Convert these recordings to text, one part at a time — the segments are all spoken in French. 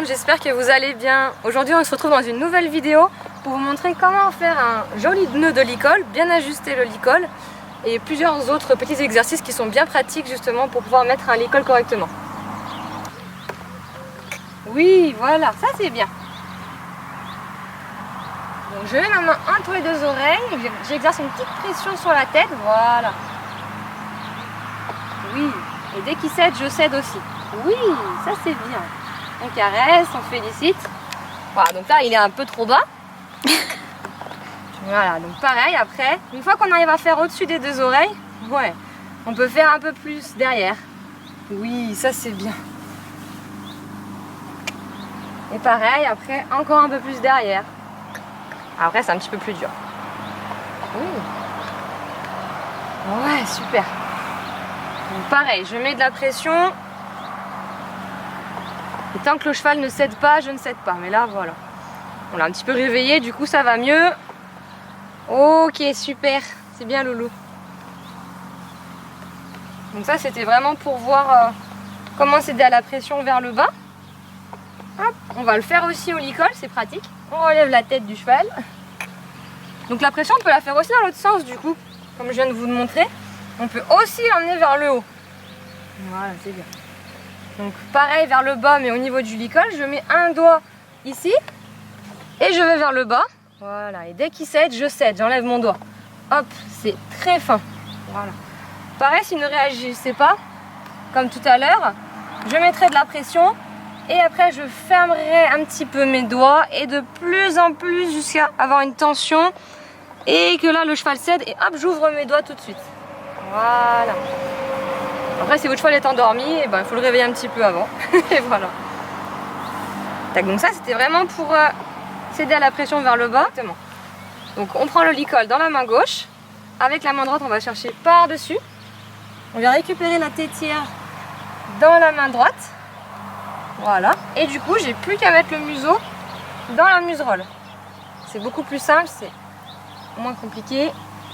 monde, j'espère que vous allez bien. Aujourd'hui on se retrouve dans une nouvelle vidéo pour vous montrer comment faire un joli nœud de licol, bien ajuster le licol et plusieurs autres petits exercices qui sont bien pratiques justement pour pouvoir mettre un licol correctement. Oui, voilà, ça c'est bien. Donc je mets ma main entre les deux oreilles, j'exerce une petite pression sur la tête, voilà. Oui, et dès qu'il cède, je cède aussi. Oui, ça c'est bien. On caresse, on félicite. Voilà, donc là il est un peu trop bas. Voilà, donc pareil, après, une fois qu'on arrive à faire au-dessus des deux oreilles, ouais, on peut faire un peu plus derrière. Oui, ça c'est bien. Et pareil, après, encore un peu plus derrière. Après, c'est un petit peu plus dur. Oui. Ouais, super. Donc pareil, je mets de la pression. Et tant que le cheval ne cède pas, je ne cède pas. Mais là, voilà. On l'a un petit peu réveillé, du coup, ça va mieux. Ok, super. C'est bien, Loulou. Donc ça, c'était vraiment pour voir comment céder à la pression vers le bas. Hop, on va le faire aussi au licol, c'est pratique. On relève la tête du cheval. Donc la pression, on peut la faire aussi dans l'autre sens, du coup. Comme je viens de vous le montrer. On peut aussi l'emmener vers le haut. Voilà, c'est bien. Donc pareil vers le bas, mais au niveau du licol, je mets un doigt ici et je vais vers le bas. Voilà, et dès qu'il cède, je cède, j'enlève mon doigt. Hop, c'est très fin. Voilà. Pareil, s'il ne réagissait pas, comme tout à l'heure, je mettrai de la pression et après je fermerai un petit peu mes doigts et de plus en plus jusqu'à avoir une tension et que là le cheval cède et hop, j'ouvre mes doigts tout de suite. Voilà. Après, si votre cheval est endormi, eh ben, il faut le réveiller un petit peu avant. Et voilà. Tac, donc ça, c'était vraiment pour céder à la pression vers le bas. Exactement. Donc on prend le licol dans la main gauche. Avec la main droite, on va chercher par-dessus. On vient récupérer la tétière dans la main droite. Voilà. Et du coup, j'ai plus qu'à mettre le museau dans la muserolle. C'est beaucoup plus simple, c'est moins compliqué.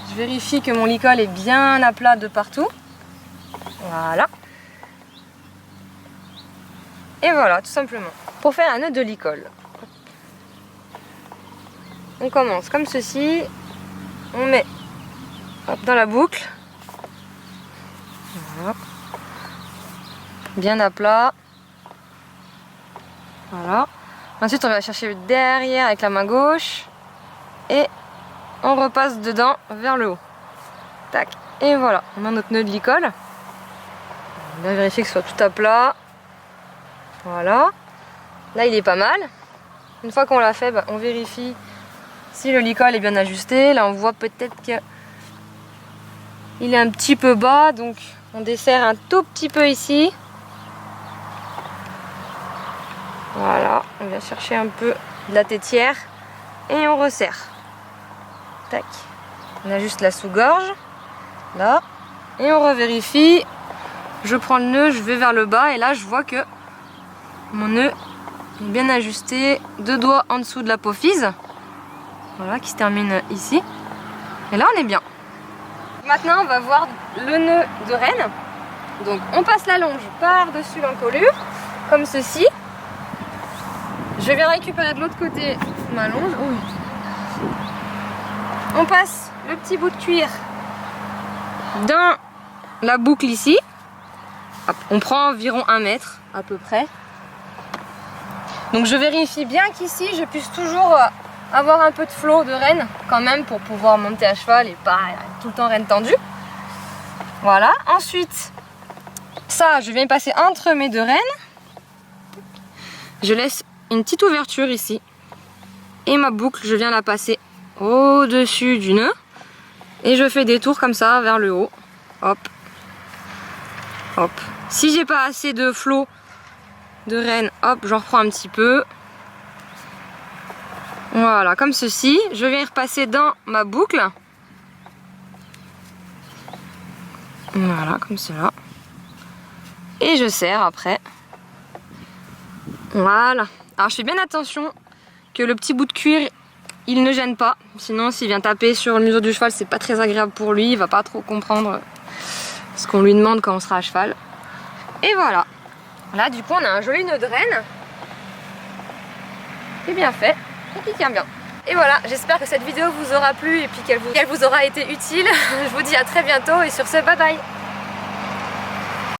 Je vérifie que mon licol est bien à plat de partout. Voilà. Et voilà, tout simplement. Pour faire un nœud de licol, on commence comme ceci. On met dans la boucle. Voilà. Bien à plat. Voilà. Ensuite, on va chercher derrière avec la main gauche. Et on repasse dedans vers le haut. Tac. Et voilà, on a notre nœud de licol. On va vérifier que ce soit tout à plat. Voilà. Là, il est pas mal. Une fois qu'on l'a fait, bah, on vérifie si le licol est bien ajusté. Là, on voit peut-être qu'il est un petit peu bas. Donc, on desserre un tout petit peu ici. Voilà. On vient chercher un peu de la tétière. Et on resserre. Tac. On ajuste la sous-gorge. Là. Et on revérifie. Je prends le nœud, je vais vers le bas et là je vois que mon nœud est bien ajusté. Deux doigts en dessous de l'apophyse. Voilà, qui se termine ici. Et là on est bien. Maintenant on va voir le nœud de renne. Donc on passe la longe par-dessus l'encolure, comme ceci. Je viens récupérer de l'autre côté ma longe. Oui. On passe le petit bout de cuir dans la boucle ici. On prend environ 1 mètre à peu près. Donc je vérifie bien qu'ici je puisse toujours avoir un peu de flot de renne quand même pour pouvoir monter à cheval et pas tout le temps renne tendue. Voilà. Ensuite, ça je viens passer entre mes deux rênes. Je laisse une petite ouverture ici. Et ma boucle, je viens la passer au-dessus du nœud. Et je fais des tours comme ça vers le haut. Hop. Hop. Si j'ai pas assez de flot de renne, hop, j'en reprends un petit peu. Voilà, comme ceci. Je viens repasser dans ma boucle. Voilà, comme cela. Et je serre après. Voilà. Alors je fais bien attention que le petit bout de cuir, il ne gêne pas. Sinon, s'il vient taper sur le museau du cheval, c'est pas très agréable pour lui. Il va pas trop comprendre ce qu'on lui demande quand on sera à cheval. Et voilà. Là, du coup, on a un joli nœud de renne. C'est bien fait et qui tient bien. Et voilà, j'espère que cette vidéo vous aura plu et puis qu'elle vous aura été utile. Je vous dis à très bientôt et sur ce, bye bye.